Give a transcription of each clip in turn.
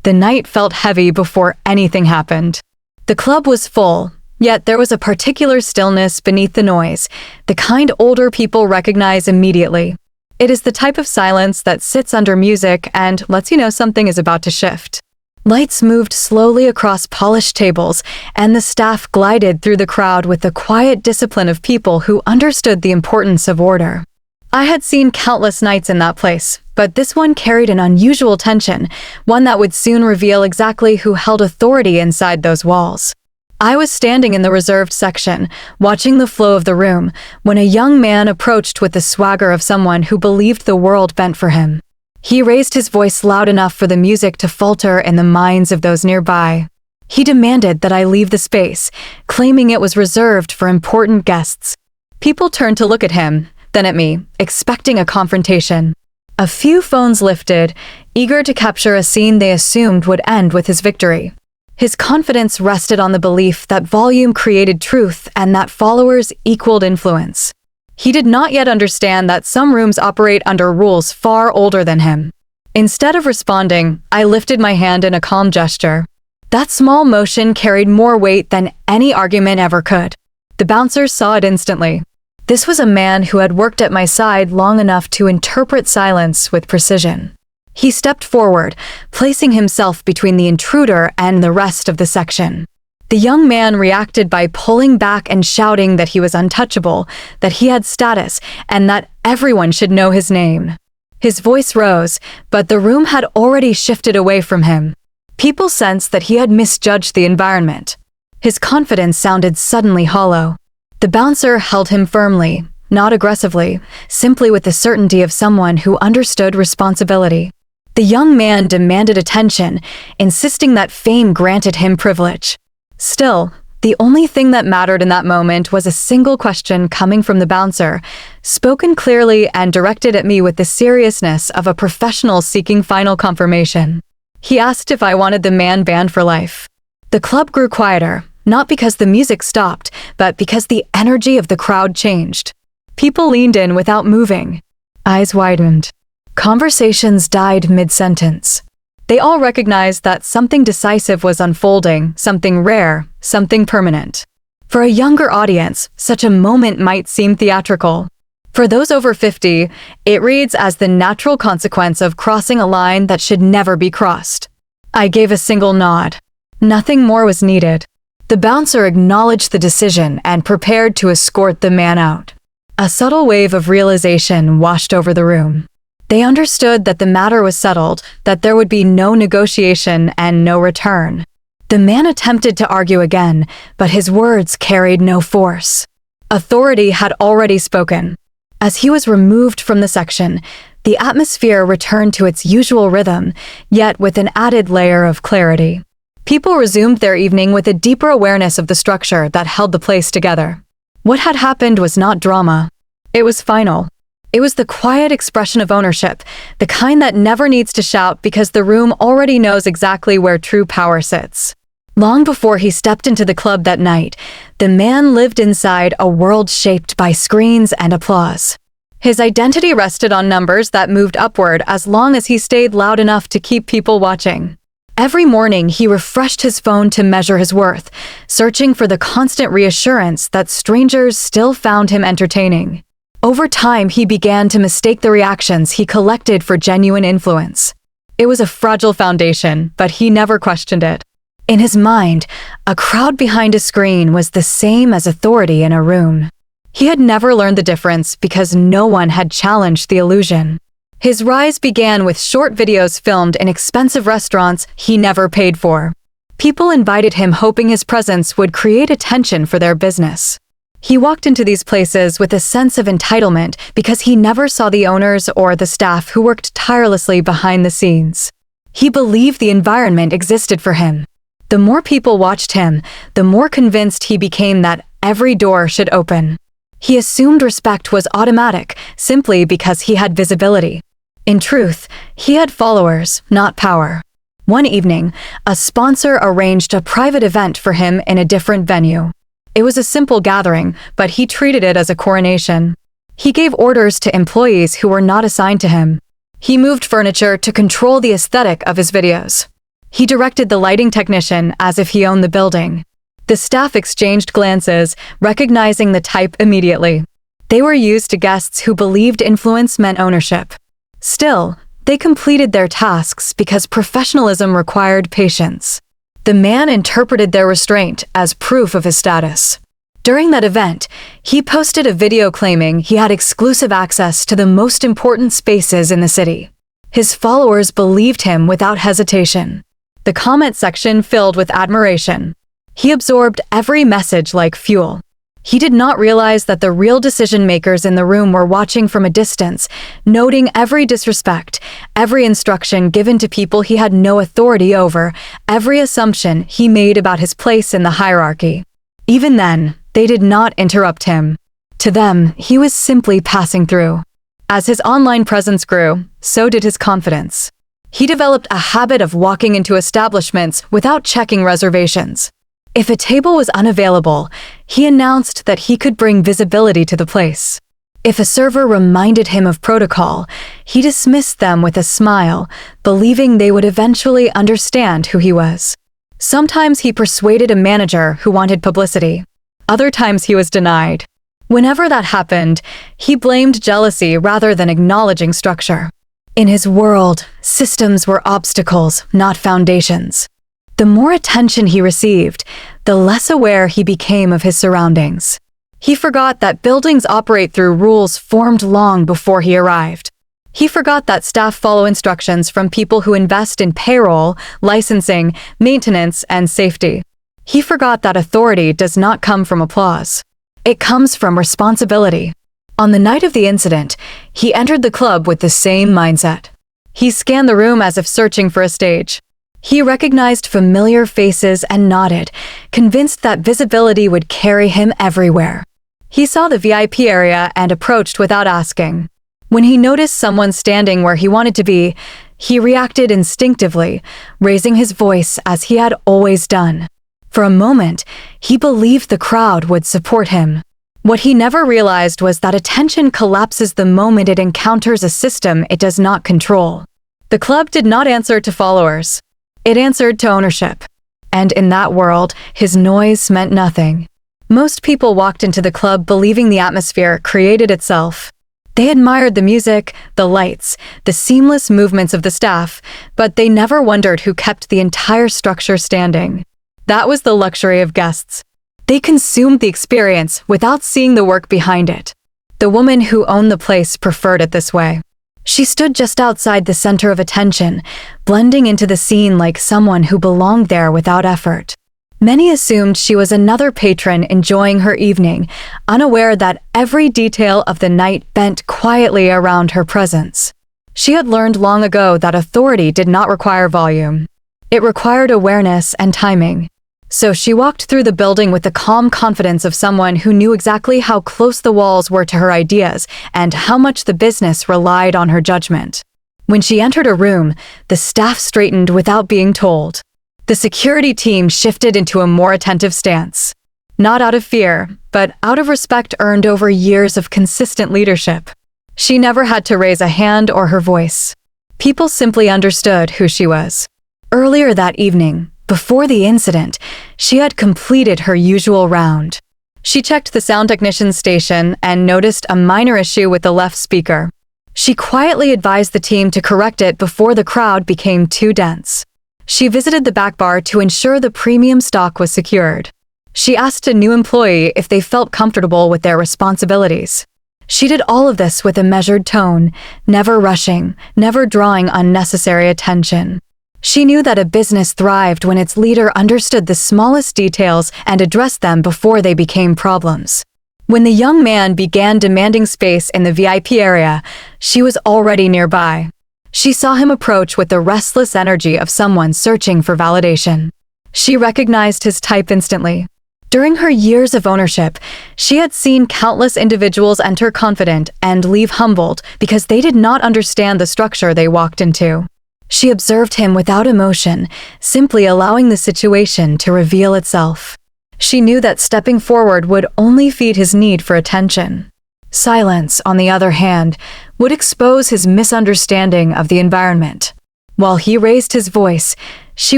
The night felt heavy before anything happened. The club was full, yet there was a particular stillness beneath the noise, the kind older people recognize immediately. It is the type of silence that sits under music and lets you know something is about to shift. Lights moved slowly across polished tables, and the staff glided through the crowd with the quiet discipline of people who understood the importance of order. I had seen countless nights in that place, but this one carried an unusual tension, one that would soon reveal exactly who held authority inside those walls. I was standing in the reserved section, watching the flow of the room, when a young man approached with the swagger of someone who believed the world bent for him. He raised his voice loud enough for the music to falter in the minds of those nearby. He demanded that I leave the space, claiming it was reserved for important guests. People turned to look at him, then at me, expecting a confrontation. A few phones lifted, eager to capture a scene they assumed would end with his victory. His confidence rested on the belief that volume created truth and that followers equaled influence. He did not yet understand that some rooms operate under rules far older than him. Instead of responding, I lifted my hand in a calm gesture. That small motion carried more weight than any argument ever could. The bouncers saw it instantly. This was a man who had worked at my side long enough to interpret silence with precision. He stepped forward, placing himself between the intruder and the rest of the section. The young man reacted by pulling back and shouting that he was untouchable, that he had status, and that everyone should know his name. His voice rose, but the room had already shifted away from him. People sensed that he had misjudged the environment. His confidence sounded suddenly hollow. The bouncer held him firmly, not aggressively, simply with the certainty of someone who understood responsibility. The young man demanded attention, insisting that fame granted him privilege. Still, the only thing that mattered in that moment was a single question coming from the bouncer, spoken clearly and directed at me with the seriousness of a professional seeking final confirmation. He asked if I wanted the man banned for life. The club grew quieter, not because the music stopped, but because the energy of the crowd changed. People leaned in without moving. Eyes widened. Conversations died mid-sentence. They all recognized that something decisive was unfolding, something rare, something permanent. For a younger audience, such a moment might seem theatrical. For those over 50, it reads as the natural consequence of crossing a line that should never be crossed. I gave a single nod. Nothing more was needed. The bouncer acknowledged the decision and prepared to escort the man out. A subtle wave of realization washed over the room. They understood that the matter was settled, that there would be no negotiation and no return. The man attempted to argue again, but his words carried no force. Authority had already spoken. As he was removed from the section, the atmosphere returned to its usual rhythm, yet with an added layer of clarity. People resumed their evening with a deeper awareness of the structure that held the place together. What had happened was not drama. It was final. It was the quiet expression of ownership, the kind that never needs to shout because the room already knows exactly where true power sits. Long before he stepped into the club that night, the man lived inside a world shaped by screens and applause. His identity rested on numbers that moved upward as long as he stayed loud enough to keep people watching. Every morning, he refreshed his phone to measure his worth, searching for the constant reassurance that strangers still found him entertaining. Over time, he began to mistake the reactions he collected for genuine influence. It was a fragile foundation, but he never questioned it. In his mind, a crowd behind a screen was the same as authority in a room. He had never learned the difference because no one had challenged the illusion. His rise began with short videos filmed in expensive restaurants he never paid for. People invited him hoping his presence would create attention for their business. He walked into these places with a sense of entitlement because he never saw the owners or the staff who worked tirelessly behind the scenes. He believed the environment existed for him. The more people watched him, the more convinced he became that every door should open. He assumed respect was automatic simply because he had visibility. In truth, he had followers, not power. One evening, a sponsor arranged a private event for him in a different venue. It was a simple gathering, but he treated it as a coronation. He gave orders to employees who were not assigned to him. He moved furniture to control the aesthetic of his videos. He directed the lighting technician as if he owned the building. The staff exchanged glances, recognizing the type immediately. They were used to guests who believed influence meant ownership. Still, they completed their tasks because professionalism required patience. The man interpreted their restraint as proof of his status. During that event, he posted a video claiming he had exclusive access to the most important spaces in the city. His followers believed him without hesitation. The comment section filled with admiration. He absorbed every message like fuel. He did not realize that the real decision-makers in the room were watching from a distance, noting every disrespect, every instruction given to people he had no authority over, every assumption he made about his place in the hierarchy. Even then, they did not interrupt him. To them, he was simply passing through. As his online presence grew, so did his confidence. He developed a habit of walking into establishments without checking reservations. If a table was unavailable, he announced that he could bring visibility to the place. If a server reminded him of protocol, he dismissed them with a smile, believing they would eventually understand who he was. Sometimes he persuaded a manager who wanted publicity. Other times he was denied. Whenever that happened, he blamed jealousy rather than acknowledging structure. In his world, systems were obstacles, not foundations. The more attention he received, the less aware he became of his surroundings. He forgot that buildings operate through rules formed long before he arrived. He forgot that staff follow instructions from people who invest in payroll, licensing, maintenance, and safety. He forgot that authority does not come from applause. It comes from responsibility. On the night of the incident, he entered the club with the same mindset. He scanned the room as if searching for a stage. He recognized familiar faces and nodded, convinced that visibility would carry him everywhere. He saw the VIP area and approached without asking. When he noticed someone standing where he wanted to be, he reacted instinctively, raising his voice as he had always done. For a moment, he believed the crowd would support him. What he never realized was that attention collapses the moment it encounters a system it does not control. The club did not answer to followers. It answered to ownership. And in that world, his noise meant nothing. Most people walked into the club believing the atmosphere created itself. They admired the music, the lights, the seamless movements of the staff, but they never wondered who kept the entire structure standing. That was the luxury of guests. They consumed the experience without seeing the work behind it. The woman who owned the place preferred it this way. She stood just outside the center of attention, blending into the scene like someone who belonged there without effort. Many assumed she was another patron enjoying her evening, unaware that every detail of the night bent quietly around her presence. She had learned long ago that authority did not require volume. It required awareness and timing. So she walked through the building with the calm confidence of someone who knew exactly how close the walls were to her ideas and how much the business relied on her judgment. When she entered a room, the staff straightened without being told. The security team shifted into a more attentive stance. Not out of fear, but out of respect earned over years of consistent leadership. She never had to raise a hand or her voice. People simply understood who she was. Earlier that evening, before the incident, she had completed her usual round. She checked the sound technician's station and noticed a minor issue with the left speaker. She quietly advised the team to correct it before the crowd became too dense. She visited the back bar to ensure the premium stock was secured. She asked a new employee if they felt comfortable with their responsibilities. She did all of this with a measured tone, never rushing, never drawing unnecessary attention. She knew that a business thrived when its leader understood the smallest details and addressed them before they became problems. When the young man began demanding space in the VIP area, she was already nearby. She saw him approach with the restless energy of someone searching for validation. She recognized his type instantly. During her years of ownership, she had seen countless individuals enter confident and leave humbled because they did not understand the structure they walked into. She observed him without emotion, simply allowing the situation to reveal itself. She knew that stepping forward would only feed his need for attention. Silence, on the other hand, would expose his misunderstanding of the environment. While he raised his voice, She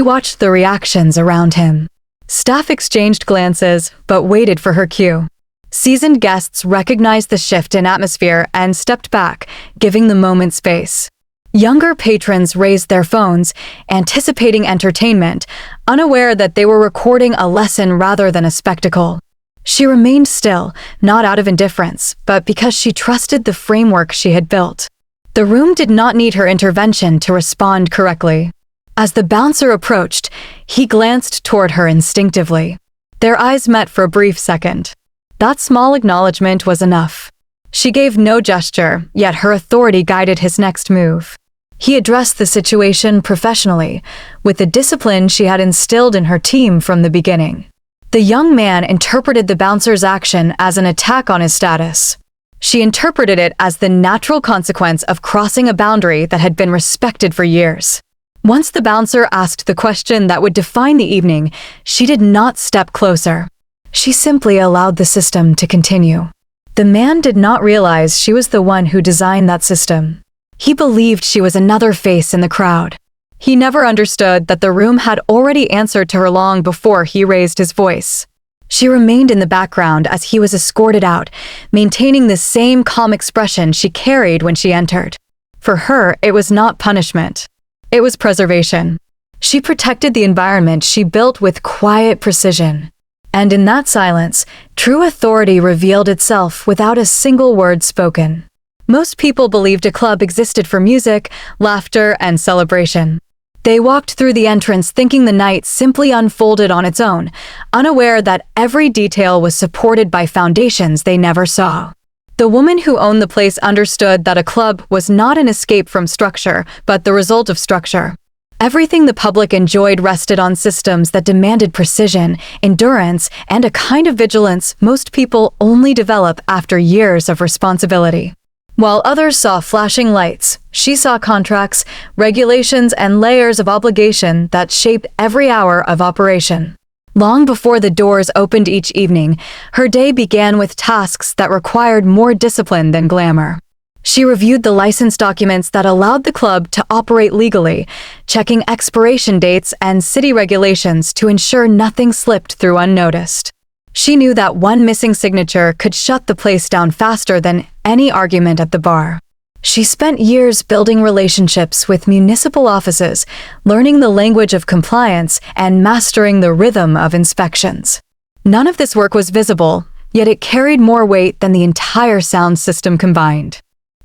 watched the reactions around him. Staff exchanged glances, but waited for her cue. Seasoned guests recognized the shift in atmosphere and stepped back, giving the moment space. Younger patrons raised their phones, anticipating entertainment, unaware that they were recording a lesson rather than a spectacle. She remained still, not out of indifference, but because she trusted the framework she had built. The room did not need her intervention to respond correctly. As the bouncer approached, he glanced toward her instinctively. Their eyes met for a brief second. That small acknowledgement was enough. She gave no gesture, yet her authority guided his next move. He addressed the situation professionally, with the discipline she had instilled in her team from the beginning. The young man interpreted the bouncer's action as an attack on his status. She interpreted it as the natural consequence of crossing a boundary that had been respected for years. Once the bouncer asked the question that would define the evening, she did not step closer. She simply allowed the system to continue. The man did not realize she was the one who designed that system. He believed she was another face in the crowd. He never understood that the room had already answered to her long before he raised his voice. She remained in the background as he was escorted out, maintaining the same calm expression she carried when she entered. For her, it was not punishment. It was preservation. She protected the environment she built with quiet precision. And in that silence, true authority revealed itself without a single word spoken. Most people believed a club existed for music, laughter, and celebration. They walked through the entrance thinking the night simply unfolded on its own, unaware that every detail was supported by foundations they never saw. The woman who owned the place understood that a club was not an escape from structure, but the result of structure. Everything the public enjoyed rested on systems that demanded precision, endurance, and a kind of vigilance most people only develop after years of responsibility. While others saw flashing lights, she saw contracts, regulations, and layers of obligation that shaped every hour of operation. Long before the doors opened each evening, her day began with tasks that required more discipline than glamour. She reviewed the license documents that allowed the club to operate legally, checking expiration dates and city regulations to ensure nothing slipped through unnoticed. She knew that one missing signature could shut the place down faster than any argument at the bar. She spent years building relationships with municipal offices, learning the language of compliance and mastering the rhythm of inspections. None of this work was visible, yet it carried more weight than the entire sound system combined.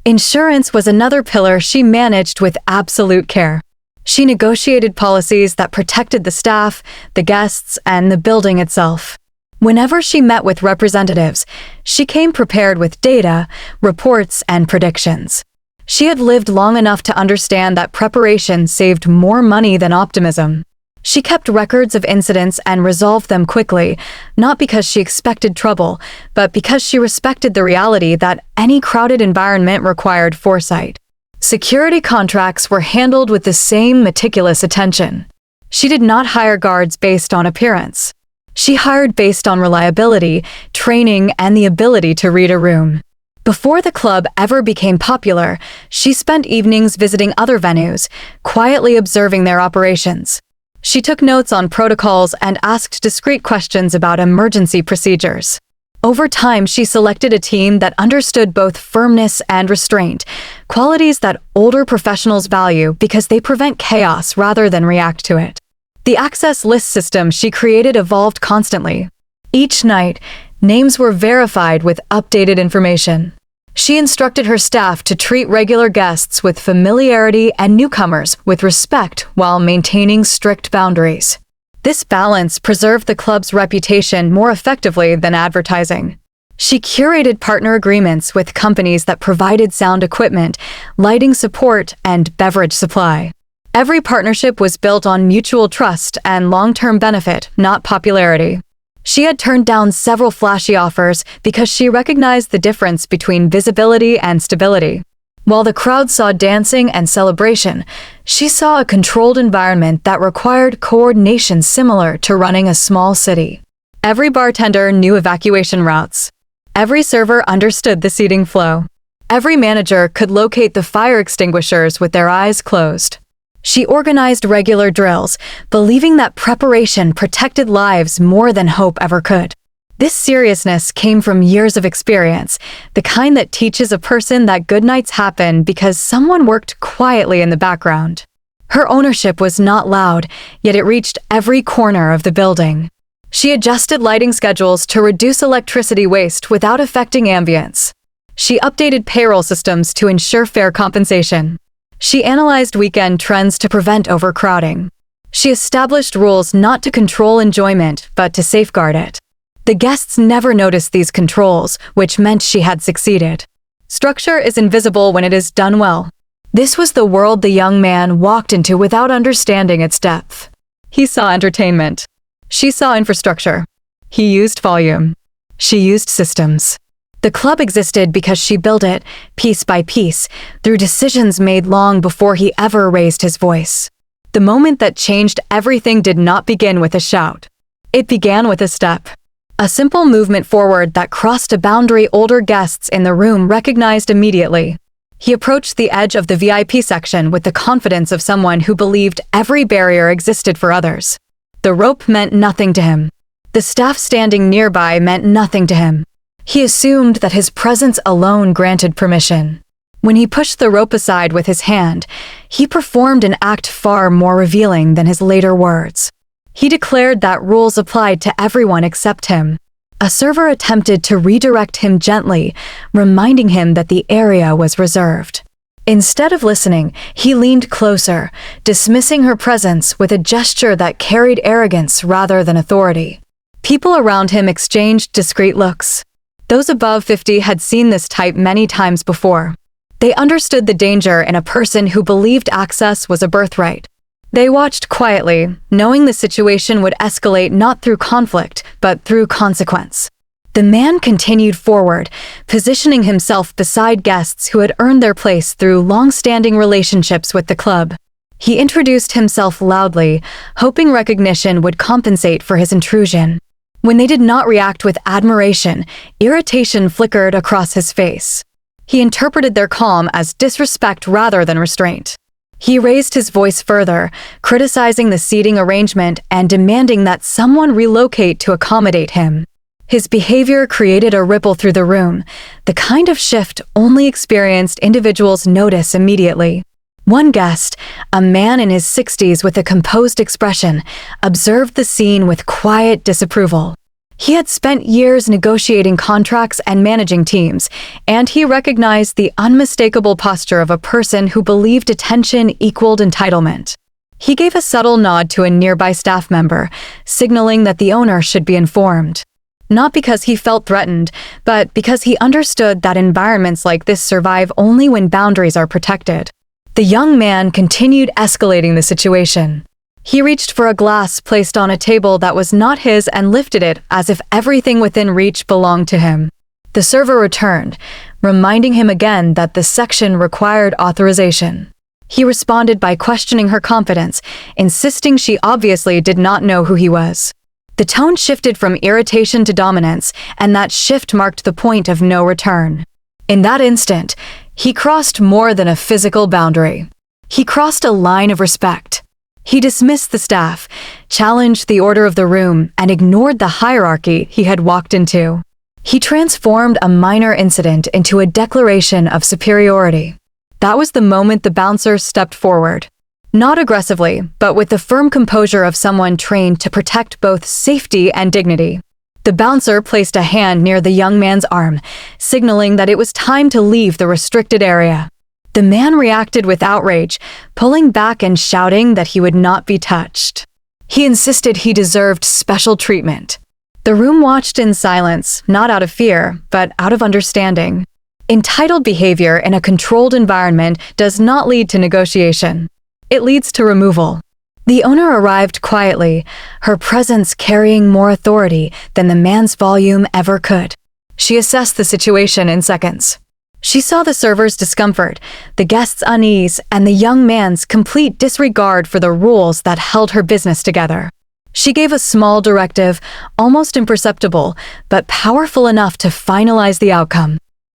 Insurance was another pillar she managed with absolute care. She negotiated policies that protected the staff, the guests, and the building itself. Whenever she met with representatives, she came prepared with data, reports, and predictions. She had lived long enough to understand that preparation saved more money than optimism. She kept records of incidents and resolved them quickly, not because she expected trouble, but because she respected the reality that any crowded environment required foresight. Security contracts were handled with the same meticulous attention. She did not hire guards based on appearance. She hired based on reliability, training, and the ability to read a room. Before the club ever became popular, she spent evenings visiting other venues, quietly observing their operations. She took notes on protocols and asked discreet questions about emergency procedures. Over time, she selected a team that understood both firmness and restraint, qualities that older professionals value because they prevent chaos rather than react to it. The access list system she created evolved constantly. Each night, names were verified with updated information. She instructed her staff to treat regular guests with familiarity and newcomers with respect while maintaining strict boundaries. This balance preserved the club's reputation more effectively than advertising. She curated partner agreements with companies that provided sound equipment, lighting support, and beverage supply. Every partnership was built on mutual trust and long-term benefit, not popularity. She had turned down several flashy offers because she recognized the difference between visibility and stability. While the crowd saw dancing and celebration, she saw a controlled environment that required coordination similar to running a small city. Every bartender knew evacuation routes. Every server understood the seating flow. Every manager could locate the fire extinguishers with their eyes closed. She organized regular drills, believing that preparation protected lives more than hope ever could. This seriousness came from years of experience, the kind that teaches a person that good nights happen because someone worked quietly in the background. Her ownership was not loud, yet it reached every corner of the building. She adjusted lighting schedules to reduce electricity waste without affecting ambience. She updated payroll systems to ensure fair compensation. She analyzed weekend trends to prevent overcrowding. She established rules not to control enjoyment, but to safeguard it. The guests never noticed these controls, which meant she had succeeded. Structure is invisible when it is done well. This was the world the young man walked into without understanding its depth. He saw entertainment. She saw infrastructure. He used volume. She used systems. The club existed because she built it, piece by piece, through decisions made long before he ever raised his voice. The moment that changed everything did not begin with a shout. It began with a step. A simple movement forward that crossed a boundary older guests in the room recognized immediately. He approached the edge of the VIP section with the confidence of someone who believed every barrier existed for others. The rope meant nothing to him. The staff standing nearby meant nothing to him. He assumed that his presence alone granted permission. When he pushed the rope aside with his hand, he performed an act far more revealing than his later words. He declared that rules applied to everyone except him. A server attempted to redirect him gently, reminding him that the area was reserved. Instead of listening, he leaned closer, dismissing her presence with a gesture that carried arrogance rather than authority. People around him exchanged discreet looks. Those above 50 had seen this type many times before. They understood the danger in a person who believed access was a birthright. They watched quietly, knowing the situation would escalate not through conflict, but through consequence. The man continued forward, positioning himself beside guests who had earned their place through long-standing relationships with the club. He introduced himself loudly, hoping recognition would compensate for his intrusion. When they did not react with admiration, irritation flickered across his face. He interpreted their calm as disrespect rather than restraint. He raised his voice further, criticizing the seating arrangement and demanding that someone relocate to accommodate him. His behavior created a ripple through the room, the kind of shift only experienced individuals notice immediately. One guest, a man in his 60s with a composed expression, observed the scene with quiet disapproval. He had spent years negotiating contracts and managing teams, and he recognized the unmistakable posture of a person who believed attention equaled entitlement. He gave a subtle nod to a nearby staff member, signaling that the owner should be informed. Not because he felt threatened, but because he understood that environments like this survive only when boundaries are protected. The young man continued escalating the situation. He reached for a glass placed on a table that was not his and lifted it as if everything within reach belonged to him. The server returned, reminding him again that the section required authorization. He responded by questioning her confidence, insisting she obviously did not know who he was. The tone shifted from irritation to dominance, and that shift marked the point of no return. In that instant, he crossed more than a physical boundary. He crossed a line of respect. He dismissed the staff, challenged the order of the room, and ignored the hierarchy he had walked into. He transformed a minor incident into a declaration of superiority. That was the moment the bouncer stepped forward. Not aggressively, but with the firm composure of someone trained to protect both safety and dignity. The bouncer placed a hand near the young man's arm, signaling that it was time to leave the restricted area. The man reacted with outrage, pulling back and shouting that he would not be touched. He insisted he deserved special treatment. The room watched in silence, not out of fear, but out of understanding. Entitled behavior in a controlled environment does not lead to negotiation. It leads to removal. The owner arrived quietly, her presence carrying more authority than the man's volume ever could. She assessed the situation in seconds. She saw the server's discomfort, the guest's unease, and the young man's complete disregard for the rules that held her business together. She gave a small directive, almost imperceptible, but powerful enough to finalize the outcome.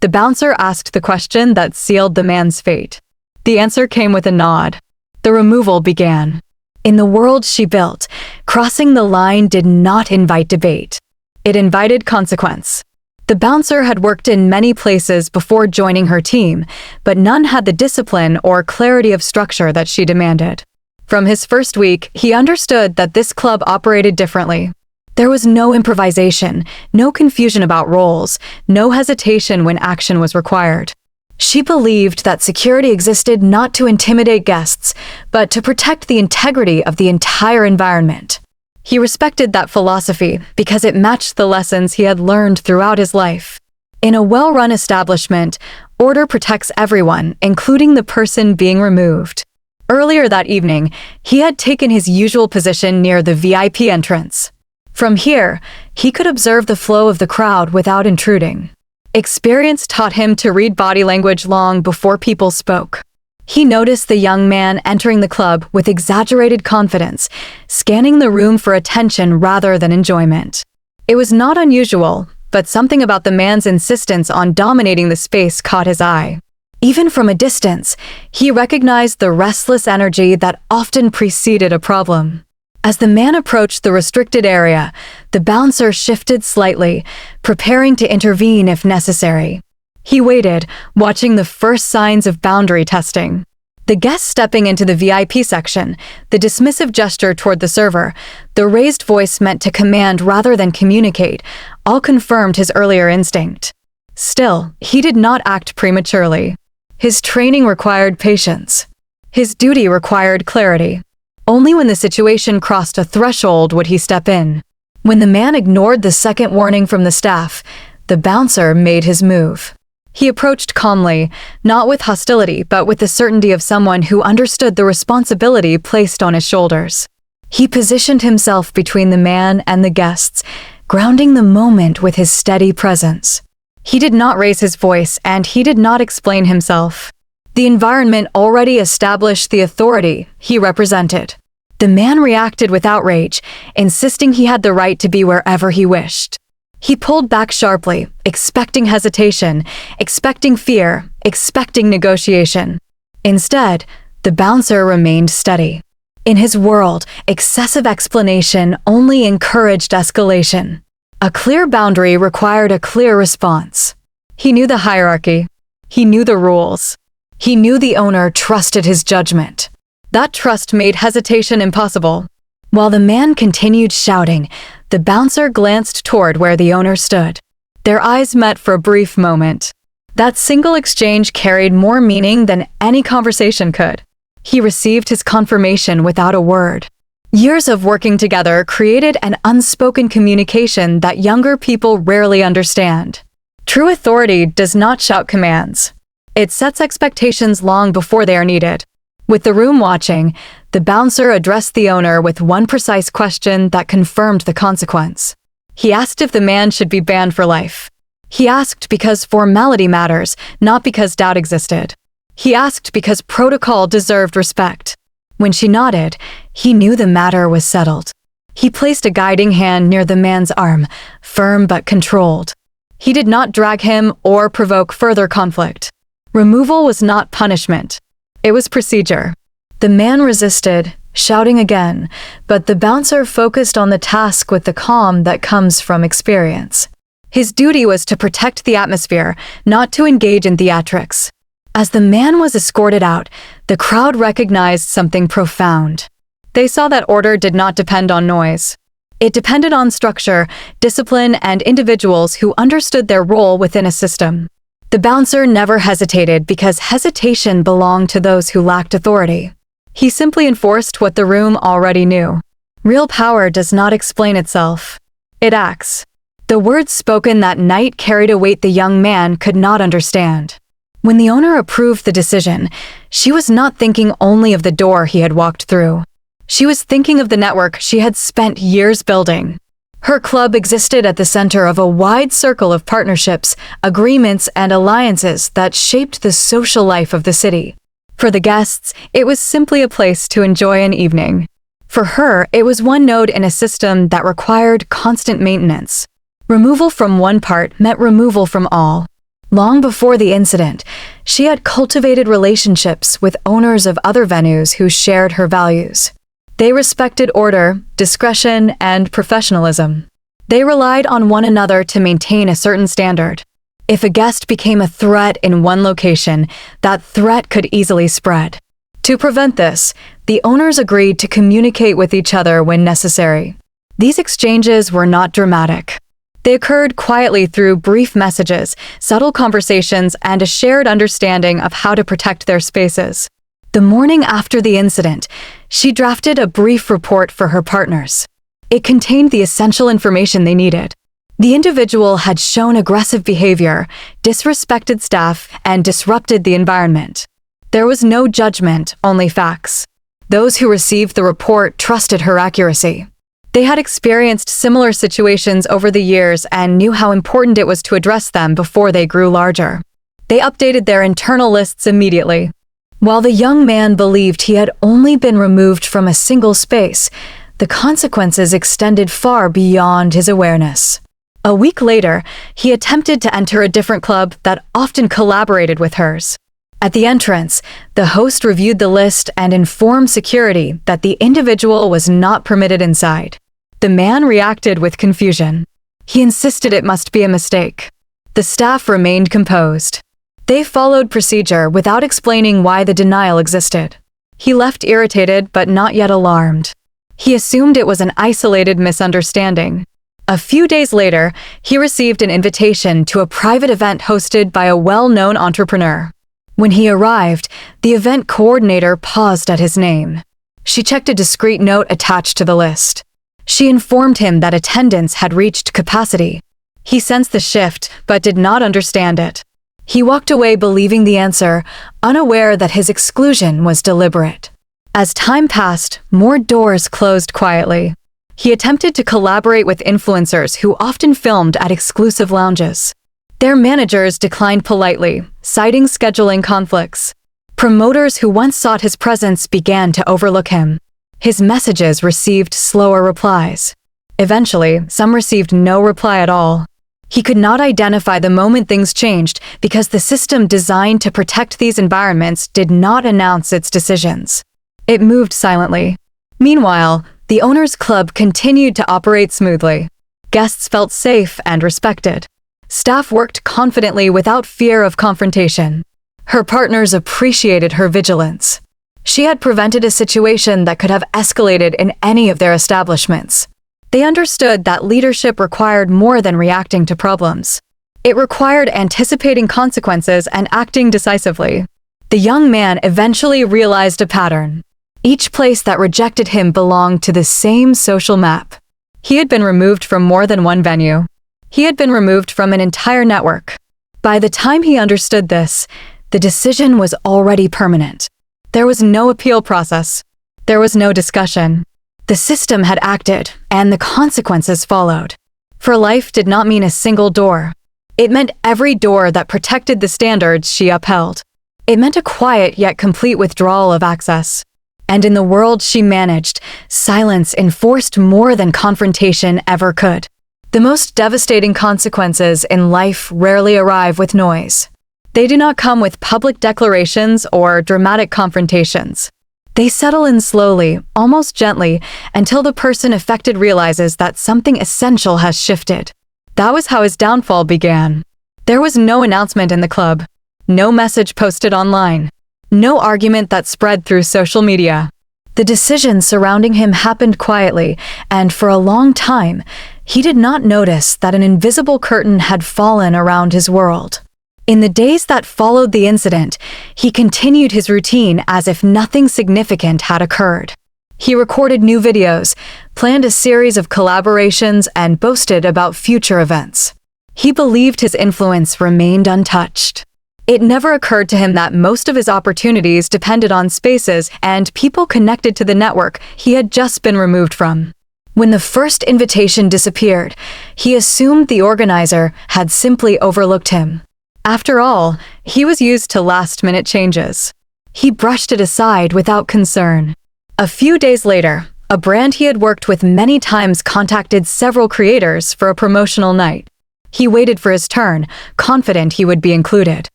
The bouncer asked the question that sealed the man's fate. The answer came with a nod. The removal began. In the world she built, crossing the line did not invite debate. It invited consequence. The bouncer had worked in many places before joining her team, but none had the discipline or clarity of structure that she demanded. From his first week, he understood that this club operated differently. There was no improvisation, no confusion about roles, no hesitation when action was required. She believed that security existed not to intimidate guests, but to protect the integrity of the entire environment. He respected that philosophy because it matched the lessons he had learned throughout his life. In a well-run establishment, order protects everyone, including the person being removed. Earlier that evening, he had taken his usual position near the VIP entrance. From here, he could observe the flow of the crowd without intruding. Experience taught him to read body language long before people spoke. He noticed the young man entering the club with exaggerated confidence, scanning the room for attention rather than enjoyment. It was not unusual, but something about the man's insistence on dominating the space caught his eye. Even from a distance, he recognized the restless energy that often preceded a problem. As the man approached the restricted area, the bouncer shifted slightly, preparing to intervene if necessary. He waited, watching the first signs of boundary testing. The guest stepping into the VIP section, the dismissive gesture toward the server, the raised voice meant to command rather than communicate, all confirmed his earlier instinct. Still, he did not act prematurely. His training required patience. His duty required clarity. Only when the situation crossed a threshold would he step in. When the man ignored the second warning from the staff, the bouncer made his move. He approached calmly, not with hostility, but with the certainty of someone who understood the responsibility placed on his shoulders. He positioned himself between the man and the guests, grounding the moment with his steady presence. He did not raise his voice, and he did not explain himself. The environment already established the authority he represented. The man reacted with outrage, insisting he had the right to be wherever he wished. He pulled back sharply, expecting hesitation, expecting fear, expecting negotiation. Instead, the bouncer remained steady. In his world, excessive explanation only encouraged escalation. A clear boundary required a clear response. He knew the hierarchy. He knew the rules. He knew the owner trusted his judgment. That trust made hesitation impossible. While the man continued shouting, the bouncer glanced toward where the owner stood. Their eyes met for a brief moment. That single exchange carried more meaning than any conversation could. He received his confirmation without a word. Years of working together created an unspoken communication that younger people rarely understand. True authority does not shout commands. It sets expectations long before they are needed. With the room watching, the bouncer addressed the owner with one precise question that confirmed the consequence. He asked if the man should be banned for life. He asked because formality matters, not because doubt existed. He asked because protocol deserved respect. When she nodded, he knew the matter was settled. He placed a guiding hand near the man's arm, firm but controlled. He did not drag him or provoke further conflict. Removal was not punishment. It was procedure. The man resisted, shouting again, but the bouncer focused on the task with the calm that comes from experience. His duty was to protect the atmosphere, not to engage in theatrics. As the man was escorted out, the crowd recognized something profound. They saw that order did not depend on noise. It depended on structure, discipline, and individuals who understood their role within a system. The bouncer never hesitated because hesitation belonged to those who lacked authority. He simply enforced what the room already knew. Real power does not explain itself. It acts. The words spoken that night carried a weight the young man could not understand. When the owner approved the decision, she was not thinking only of the door he had walked through. She was thinking of the network she had spent years building. Her club existed at the center of a wide circle of partnerships, agreements, and alliances that shaped the social life of the city. For the guests, it was simply a place to enjoy an evening. For her, it was one node in a system that required constant maintenance. Removal from one part meant removal from all. Long before the incident, She had cultivated relationships with owners of other venues who shared her values. They respected order, discretion, and professionalism. They relied on one another to maintain a certain standard. If a guest became a threat in one location, that threat could easily spread. To prevent this, the owners agreed to communicate with each other when necessary. These exchanges were not dramatic. They occurred quietly through brief messages, subtle conversations, and a shared understanding of how to protect their spaces. The morning after the incident, she drafted a brief report for her partners. It contained the essential information they needed. The individual had shown aggressive behavior, disrespected staff, and disrupted the environment. There was no judgment, only facts. Those who received the report trusted her accuracy. They had experienced similar situations over the years and knew how important it was to address them before they grew larger. They updated their internal lists immediately. While the young man believed he had only been removed from a single space, the consequences extended far beyond his awareness. A week later, he attempted to enter a different club that often collaborated with hers. At the entrance, the host reviewed the list and informed security that the individual was not permitted inside. The man reacted with confusion. He insisted it must be a mistake. The staff remained composed. They followed procedure without explaining why the denial existed. He left irritated but not yet alarmed. He assumed it was an isolated misunderstanding. A few days later, he received an invitation to a private event hosted by a well-known entrepreneur. When he arrived, the event coordinator paused at his name. She checked a discreet note attached to the list. She informed him that attendance had reached capacity. He sensed the shift, but did not understand it. He walked away believing the answer, unaware that his exclusion was deliberate. As time passed, more doors closed quietly. He attempted to collaborate with influencers who often filmed at exclusive lounges. Their managers declined politely, citing scheduling conflicts. Promoters who once sought his presence began to overlook him. His messages received slower replies. Eventually, some received no reply at all. He could not identify the moment things changed because the system designed to protect these environments did not announce its decisions. It moved silently. Meanwhile, the owner's club continued to operate smoothly. Guests felt safe and respected. Staff worked confidently without fear of confrontation. Her partners appreciated her vigilance. She had prevented a situation that could have escalated in any of their establishments. They understood that leadership required more than reacting to problems. It required anticipating consequences and acting decisively. The young man eventually realized a pattern. Each place that rejected him belonged to the same social map. He had been removed from more than one venue. He had been removed from an entire network. By the time he understood this, the decision was already permanent. There was no appeal process. There was no discussion. The system had acted, and the consequences followed. For life did not mean a single door. It meant every door that protected the standards she upheld. It meant a quiet yet complete withdrawal of access. And in the world she managed, silence enforced more than confrontation ever could. The most devastating consequences in life rarely arrive with noise. They do not come with public declarations or dramatic confrontations. They settle in slowly, almost gently, until the person affected realizes that something essential has shifted. That was how his downfall began. There was no announcement in the club, no message posted online, no argument that spread through social media. The decisions surrounding him happened quietly, and for a long time, he did not notice that an invisible curtain had fallen around his world. In the days that followed the incident, he continued his routine as if nothing significant had occurred. He recorded new videos, planned a series of collaborations, and boasted about future events. He believed his influence remained untouched. It never occurred to him that most of his opportunities depended on spaces and people connected to the network he had just been removed from. When the first invitation disappeared, he assumed the organizer had simply overlooked him. After all, he was used to last-minute changes. He brushed it aside without concern. A few days later, a brand he had worked with many times contacted several creators for a promotional night. He waited for his turn, confident he would be included.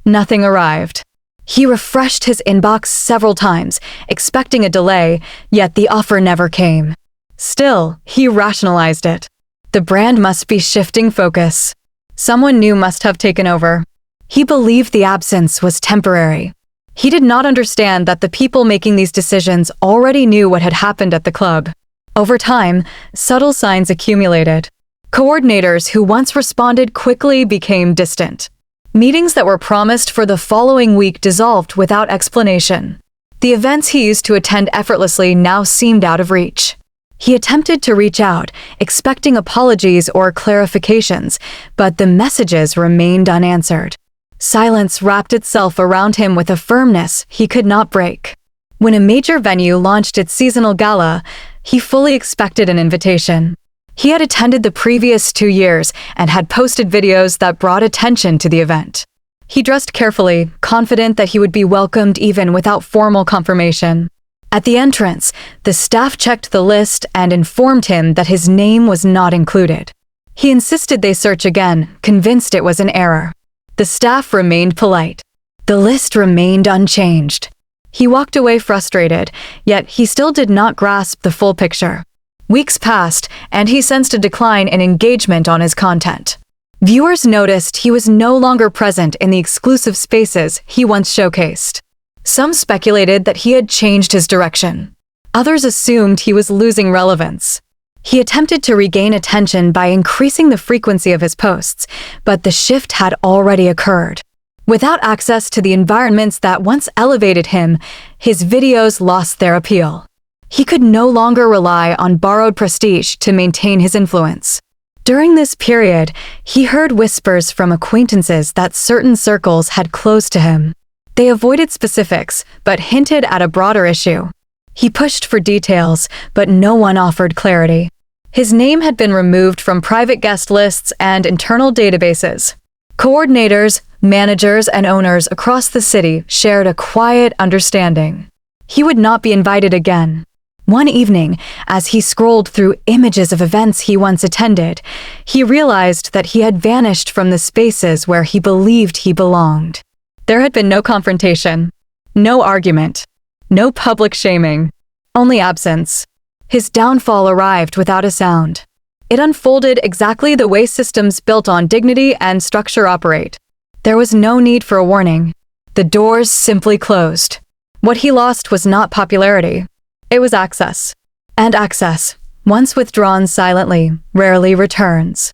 Nothing arrived. He refreshed his inbox several times, expecting a delay, yet the offer never came. Still, he rationalized it. The brand must be shifting focus. Someone new must have taken over. He believed the absence was temporary. He did not understand that the people making these decisions already knew what had happened at the club. Over time, subtle signs accumulated. Coordinators who once responded quickly became distant. Meetings that were promised for the following week dissolved without explanation. The events he used to attend effortlessly now seemed out of reach. He attempted to reach out, expecting apologies or clarifications, but the messages remained unanswered. Silence wrapped itself around him with a firmness he could not break. When a major venue launched its seasonal gala, he fully expected an invitation. He had attended the previous 2 years and had posted videos that brought attention to the event. He dressed carefully, confident that he would be welcomed even without formal confirmation. At the entrance, the staff checked the list and informed him that his name was not included. He insisted they search again, convinced it was an error. The staff remained polite. The list remained unchanged. He walked away frustrated, yet he still did not grasp the full picture. Weeks passed, and he sensed a decline in engagement on his content. Viewers noticed he was no longer present in the exclusive spaces he once showcased. Some speculated that he had changed his direction. Others assumed he was losing relevance. He attempted to regain attention by increasing the frequency of his posts, but the shift had already occurred. Without access to the environments that once elevated him, his videos lost their appeal. He could no longer rely on borrowed prestige to maintain his influence. During this period, he heard whispers from acquaintances that certain circles had closed to him. They avoided specifics, but hinted at a broader issue. He pushed for details, but no one offered clarity. His name had been removed from private guest lists and internal databases. Coordinators, managers, and owners across the city shared a quiet understanding. He would not be invited again. One evening, as he scrolled through images of events he once attended, he realized that he had vanished from the spaces where he believed he belonged. There had been no confrontation, no argument, no public shaming, only absence. His downfall arrived without a sound. It unfolded exactly the way systems built on dignity and structure operate. There was no need for a warning. The doors simply closed. What he lost was not popularity. It was access. And access, once withdrawn silently, rarely returns.